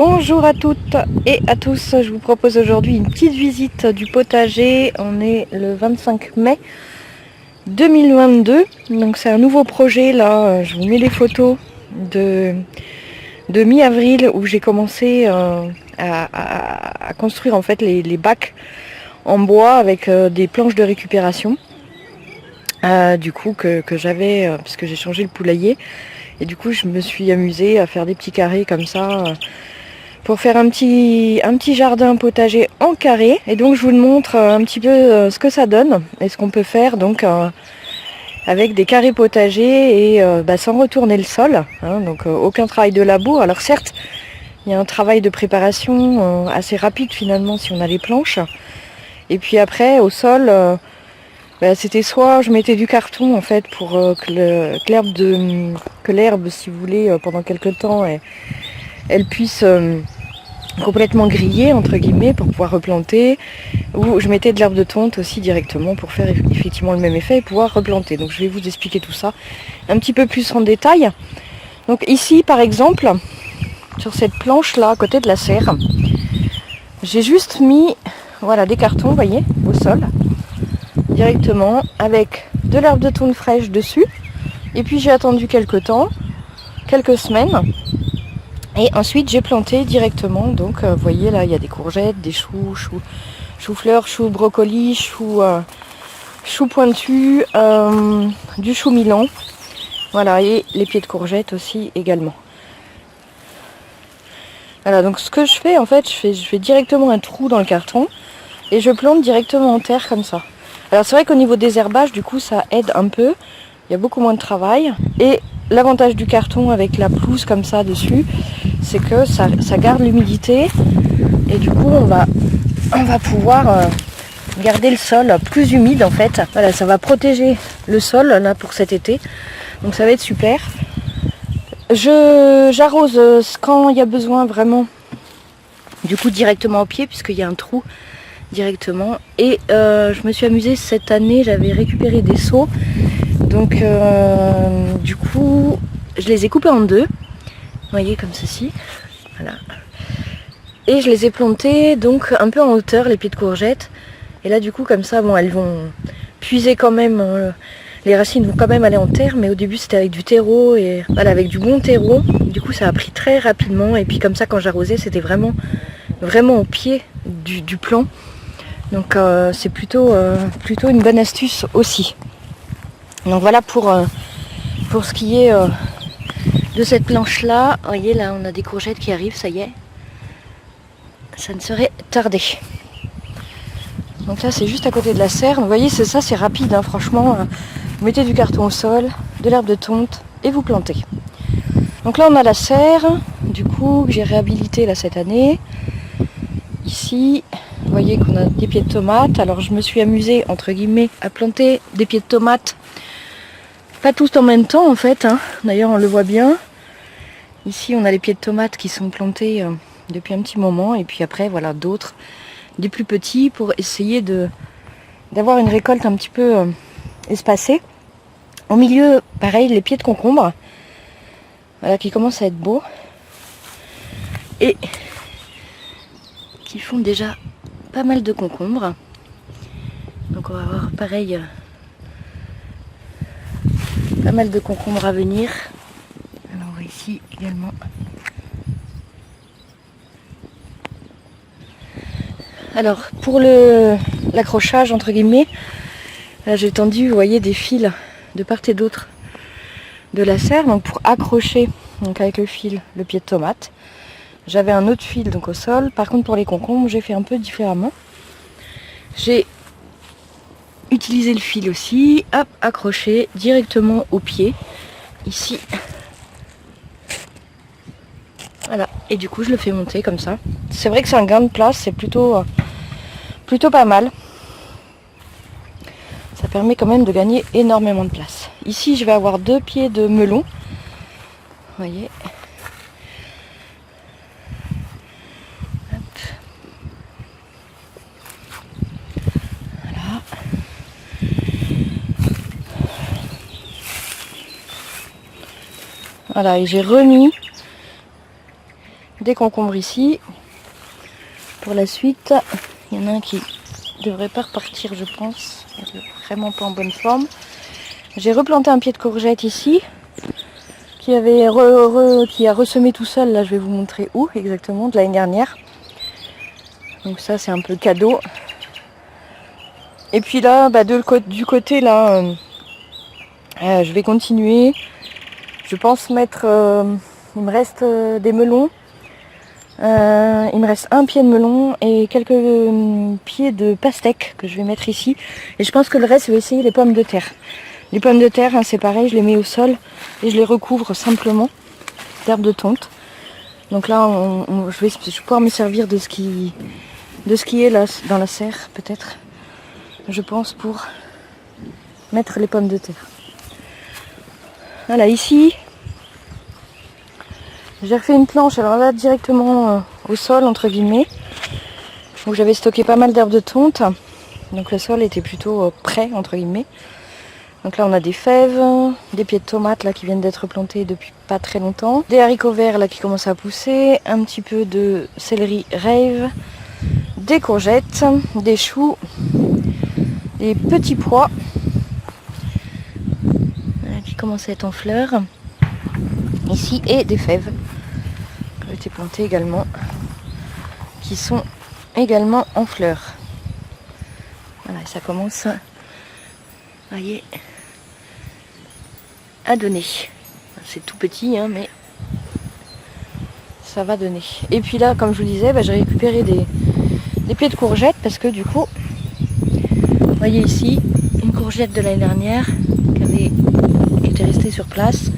Bonjour à toutes et à tous, je vous propose aujourd'hui une petite visite du potager. On est le 25 mai 2022, donc c'est un nouveau projet là, je vous mets les photos de mi-avril où j'ai commencé à construire en fait les bacs en bois avec des planches de récupération. Du coup que j'avais, parce que j'ai changé le poulailler, et du coup je me suis amusée à faire des petits carrés comme ça pour faire un petit jardin potager en carré. Et donc je vous montre un petit peu ce que ça donne et ce qu'on peut faire donc avec des carrés potagers et sans retourner le sol, hein, donc aucun travail de labour. Alors certes il y a un travail de préparation assez rapide finalement si on a les planches, et puis après au sol c'était soit je mettais du carton en fait pour que l'herbe si vous voulez pendant quelques temps elle puisse complètement griller entre guillemets pour pouvoir replanter, ou je mettais de l'herbe de tonte aussi directement pour faire effectivement le même effet et pouvoir replanter. Donc je vais vous expliquer tout ça un petit peu plus en détail. Donc ici par exemple sur cette planche là à côté de la serre, j'ai juste mis voilà des cartons, vous voyez, au sol directement avec de l'herbe de tonte fraîche dessus, et puis j'ai attendu quelques semaines, et ensuite j'ai planté directement. Donc vous voyez là il y a des courgettes, des choux-fleurs, choux brocolis, choux pointus, du chou Milan, voilà, et les pieds de courgettes aussi également. Voilà, donc ce que je fais en fait, je fais directement un trou dans le carton et je plante directement en terre comme ça. Alors c'est vrai qu'au niveau des herbages, du coup ça aide un peu, il y a beaucoup moins de travail, et l'avantage du carton avec la pelouse comme ça dessus, c'est que ça garde l'humidité, et du coup on va pouvoir garder le sol plus humide en fait. Voilà, ça va protéger le sol là pour cet été, donc ça va être super. J'arrose quand il y a besoin vraiment, du coup directement au pied puisqu'il y a un trou directement. Et je me suis amusée cette année, j'avais récupéré des seaux, donc du coup je les ai coupés en deux, vous voyez, comme ceci, voilà, et je les ai plantés donc un peu en hauteur, les pieds de courgettes. Et là du coup comme ça, bon, elles vont puiser quand même, les racines vont quand même aller en terre, mais au début c'était avec du terreau, et voilà, avec du bon terreau, du coup ça a pris très rapidement, et puis comme ça quand j'arrosais c'était vraiment au pied du plant. Donc c'est plutôt une bonne astuce aussi. Donc voilà pour ce qui est de cette planche là. Vous voyez là on a des courgettes qui arrivent, ça y est, ça ne serait tardé. Donc là c'est juste à côté de la serre. Vous voyez c'est rapide, hein, franchement. Vous mettez du carton au sol, de l'herbe de tonte et vous plantez. Donc là on a la serre, du coup que j'ai réhabilité là cette année. Ici vous voyez qu'on a des pieds de tomates. Alors je me suis amusée entre guillemets à planter des pieds de tomates, pas tous en même temps en fait, hein. D'ailleurs on le voit bien. Ici on a les pieds de tomates qui sont plantés depuis un petit moment, et puis après voilà d'autres, des plus petits, pour essayer d'avoir une récolte un petit peu espacée. Au milieu pareil les pieds de concombre, voilà, qui commencent à être beaux et qui font déjà pas mal de concombres. Donc on va avoir pareil pas mal de concombres à venir. Alors on voit ici également. Alors pour l'accrochage entre guillemets, là j'ai tendu, vous voyez, des fils de part et d'autre de la serre, donc pour accrocher donc avec le fil le pied de tomate. J'avais un autre fil donc au sol. Par contre pour les concombres j'ai fait un peu différemment. J'ai utilisé le fil aussi, hop, accroché directement au pied ici. Voilà, et du coup je le fais monter comme ça. C'est vrai que c'est un gain de place, c'est plutôt pas mal. Ça permet quand même de gagner énormément de place. Ici je vais avoir 2 pieds de melon, vous voyez. Voilà, et j'ai remis des concombres ici. Pour la suite, il y en a un qui devrait pas repartir, je pense. Il est vraiment pas en bonne forme. J'ai replanté un pied de courgette ici, qui a ressemé tout seul. Là, je vais vous montrer où exactement, de l'année dernière. Donc ça, c'est un peu cadeau. Et puis là, du côté là, je vais continuer. Je pense mettre, il me reste des melons. Il me reste un pied de melon et quelques pieds de pastèque que je vais mettre ici. Et je pense que le reste, je vais essayer les pommes de terre. Les pommes de terre, hein, c'est pareil, je les mets au sol et je les recouvre simplement d'herbe de tonte. Donc là, je vais pouvoir me servir de ce qui est là dans la serre, peut-être. Je pense pour mettre les pommes de terre. Voilà, ici, j'ai refait une planche, alors là directement au sol, entre guillemets, où j'avais stocké pas mal d'herbes de tonte. Donc le sol était plutôt prêt, entre guillemets. Donc là on a des fèves, des pieds de tomates là qui viennent d'être plantés depuis pas très longtemps, des haricots verts là qui commencent à pousser, un petit peu de céleri rave, des courgettes, des choux, des petits pois qui commencent à être en fleurs ici, et des fèves qui ont été plantées également, qui sont également en fleurs. Voilà, ça commence, voyez, à donner. C'est tout petit, hein, mais ça va donner. Et puis là, comme je vous disais, j'ai récupéré des pieds de courgettes parce que du coup, vous voyez ici, une courgette de l'année dernière qui était restée sur place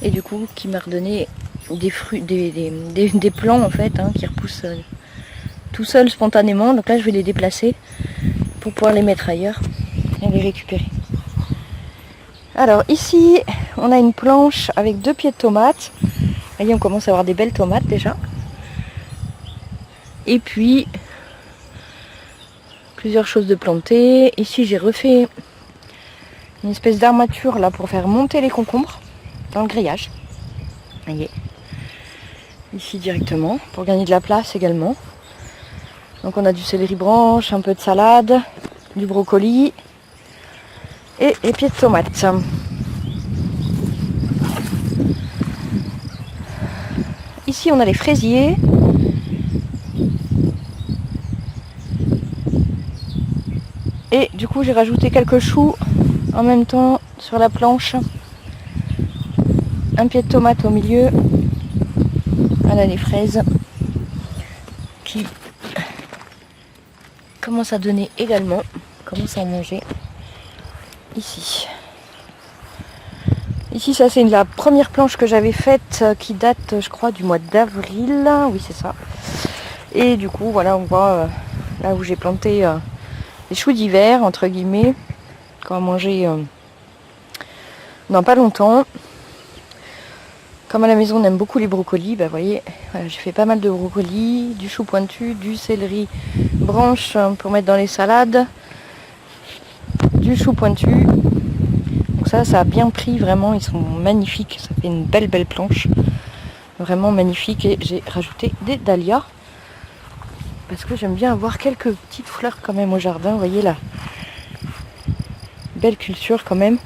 et du coup qui m'a redonné des fruits, des plants en fait, hein, qui repoussent tout seuls spontanément. Donc là, je vais les déplacer pour pouvoir les mettre ailleurs et les récupérer. Alors ici, on a une planche avec 2 pieds de tomates. Vous voyez, on commence à avoir des belles tomates déjà. Et puis, plusieurs choses de planter. Ici, j'ai refait une espèce d'armature là pour faire monter les concombres dans le grillage. Vous voyez, ici directement, pour gagner de la place également. Donc on a du céleri branche, un peu de salade, du brocoli et les pieds de tomates. Ici on a les fraisiers. Et du coup j'ai rajouté quelques choux en même temps sur la planche. Un pied de tomate au milieu. Voilà les fraises qui commencent à donner également, commencent à en manger ici. Ici ça c'est la première planche que j'avais faite qui date je crois du mois d'avril, oui c'est ça. Et du coup voilà, on voit là où j'ai planté les choux d'hiver entre guillemets qu'on va manger dans pas longtemps. Comme à la maison on aime beaucoup les brocolis, vous voyez, voilà, j'ai fait pas mal de brocolis, du chou pointu, du céleri branche pour mettre dans les salades, du chou pointu. Donc ça a bien pris vraiment, ils sont magnifiques, ça fait une belle planche, vraiment magnifique. Et j'ai rajouté des dahlias parce que j'aime bien avoir quelques petites fleurs quand même au jardin, vous voyez là, belle culture quand même.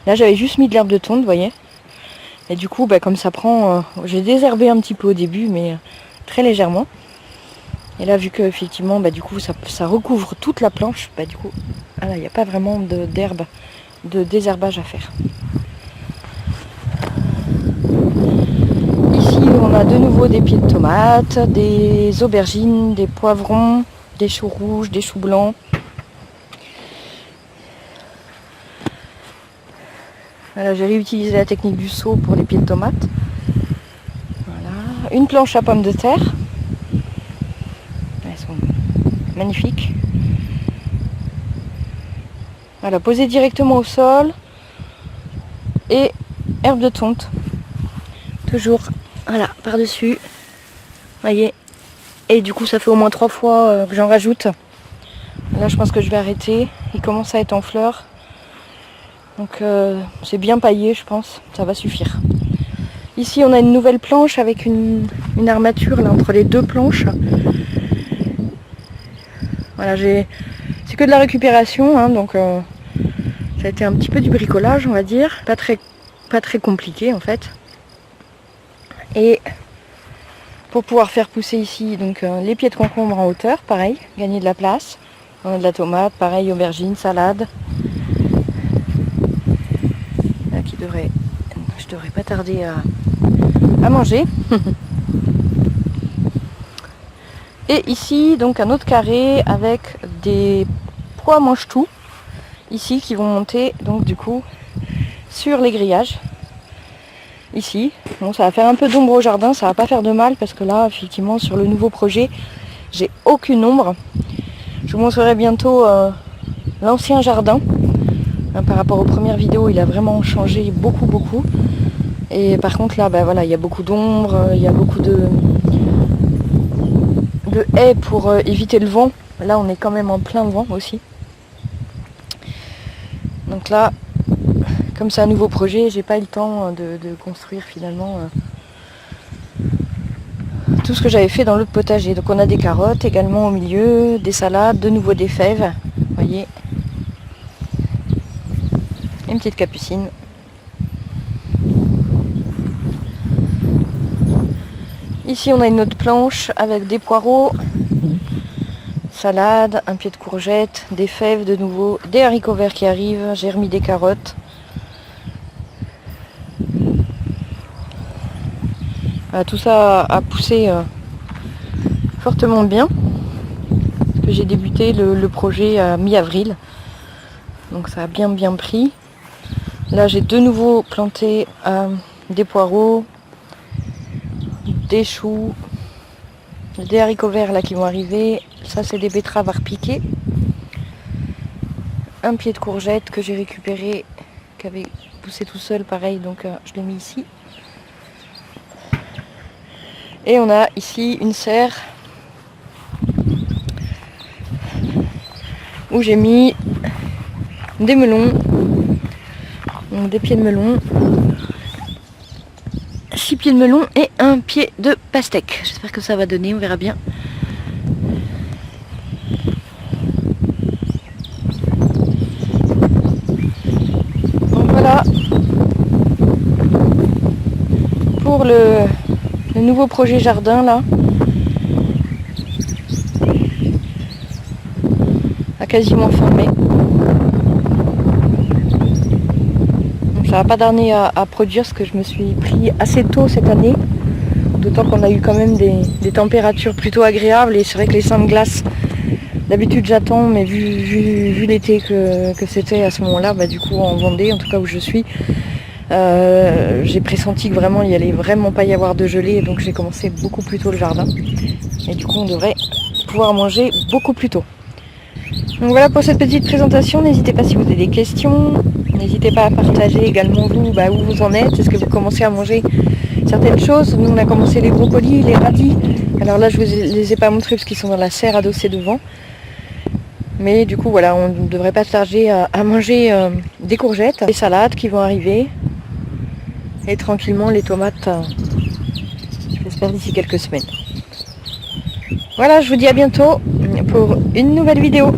Là j'avais juste mis de l'herbe de tonte, vous voyez. Et du coup, comme ça prend, j'ai désherbé un petit peu au début, mais très légèrement. Et là, vu que effectivement, du coup, ça recouvre toute la planche, du coup, il n'y a pas vraiment d'herbe, de désherbage à faire. Ici, on a de nouveau des pieds de tomates, des aubergines, des poivrons, des choux rouges, des choux blancs. Voilà, j'ai réutilisé la technique du seau pour les pieds de tomates. Voilà. Une planche à pommes de terre. Elles sont magnifiques. Voilà, posée directement au sol. Et herbe de tonte. Toujours, voilà, par-dessus. Voyez. Et du coup, ça fait au moins 3 fois que j'en rajoute. Là, je pense que je vais arrêter. Il commence à être en fleurs. Donc c'est bien paillé, je pense, ça va suffire. Ici on a une nouvelle planche avec une armature là, entre les deux planches. Voilà, c'est que de la récupération, hein, donc ça a été un petit peu du bricolage on va dire, pas très compliqué en fait. Et pour pouvoir faire pousser ici donc les pieds de concombre en hauteur, pareil, gagner de la place. On a de la tomate, pareil, aubergine, salade. Là, je devrais pas tarder à manger. Et ici donc un autre carré avec des pois mange-tout ici qui vont monter donc du coup sur les grillages. Ici, bon, ça va faire un peu d'ombre au jardin, ça va pas faire de mal parce que là effectivement sur le nouveau projet j'ai aucune ombre. Je vous montrerai bientôt l'ancien jardin. Par rapport aux premières vidéos il a vraiment changé beaucoup. Et par contre là voilà, il y a beaucoup d'ombre, il y a beaucoup de haies pour éviter le vent. Là on est quand même en plein vent aussi. Donc là, comme c'est un nouveau projet, j'ai pas eu le temps de construire finalement tout ce que j'avais fait dans l'autre potager. Donc on a des carottes également au milieu, des salades, de nouveau des fèves, vous voyez. Une petite capucine. Ici on a une autre planche avec des poireaux, salade, un pied de courgette, des fèves de nouveau, des haricots verts qui arrivent, j'ai remis des carottes. Voilà, tout ça a poussé fortement bien. Parce que j'ai débuté le projet à mi-avril. Donc ça a bien pris. Là j'ai de nouveau planté des poireaux, des choux, des haricots verts là qui vont arriver. Ça c'est des betteraves à repiquer. Un pied de courgette que j'ai récupéré, qui avait poussé tout seul pareil, donc je l'ai mis ici. Et on a ici une serre où j'ai mis des melons, donc des pieds de melon, 6 pieds de melon et un pied de pastèque. J'espère que ça va donner, on verra bien. Donc voilà pour le nouveau projet jardin là. À quasiment fin mai. Donc ça va pas tarder à produire ce que je me suis pris assez tôt cette année. D'autant qu'on a eu quand même des températures plutôt agréables et c'est vrai que les seins de glace, d'habitude j'attends, mais vu l'été que c'était à ce moment-là, du coup en Vendée, en tout cas où je suis, j'ai pressenti que vraiment il allait vraiment pas y avoir de gelée, donc j'ai commencé beaucoup plus tôt le jardin. Et du coup on devrait pouvoir manger beaucoup plus tôt. Donc voilà pour cette petite présentation, n'hésitez pas si vous avez des questions, n'hésitez pas à partager également vous où vous en êtes, est-ce que vous commencez à manger certaines choses. Nous on a commencé les brocolis, les radis, alors là je vous les ai pas montrés parce qu'ils sont dans la serre adossée devant. Mais du coup voilà, on ne devrait pas se tarder à manger des courgettes, des salades qui vont arriver. Et tranquillement les tomates, j'espère d'ici quelques semaines. Voilà, je vous dis à bientôt pour une nouvelle vidéo.